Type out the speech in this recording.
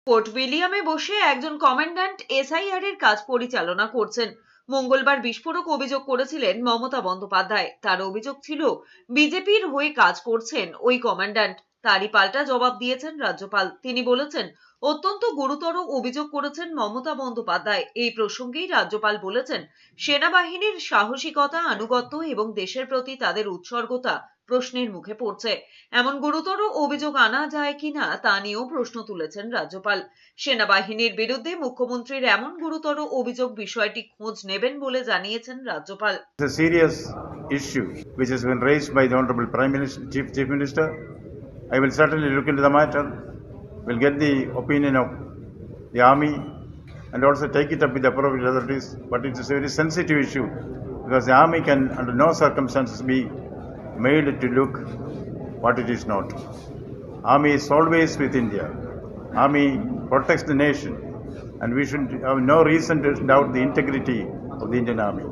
Fort উইলিয়ামে বসে একজন commandant SIR এর কাজ পরিচালনা করছেন। মঙ্গলবার বিস্ফোরক অভিযোগ করেছিলেন মমতা বন্দ্যোপাধ্যায়। তার অভিযোগ ছিল বিজেপির হয়ে কাজ করছেন ওই কমান্ড্যান্ট। তারই পাল্টা জবাব দিয়েছেন রাজ্যপাল। তিনি বলেছেন, অত্যন্ত গুরুতর অভিযোগ করেছেন মমতা বন্দ্যোপাধ্যায়। এই প্রসঙ্গেই রাজ্যপাল বলেছেন, সেনাবাহিনীর সাহসিকতা, আনুগত্য এবং দেশের প্রতি তাদের উৎসর্গতা প্রশ্নের মুখে পড়ছে। এমন গুরুতর অভিযোগ আনা যায় কিনা তা নিয়েও প্রশ্ন তুলেছেন রাজ্যপাল। সেনাবাহিনীর বিরুদ্ধে মুখ্যমন্ত্রীর এমন গুরুতর অভিযোগ বিষয়টি খোঁজ নেবেন বলে জানিয়েছেন রাজ্যপাল। It's a serious issue which has been raised by the Honorable Prime Minister, Chief Minister. I will certainly look into the matter, will get the opinion of the army and also take it up with the appropriate authorities. But it is a very sensitive issue because the army can under no circumstances be made to look what it is not. Army is always with India. Army protects the nation and we should have no reason to doubt the integrity of the Indian Army.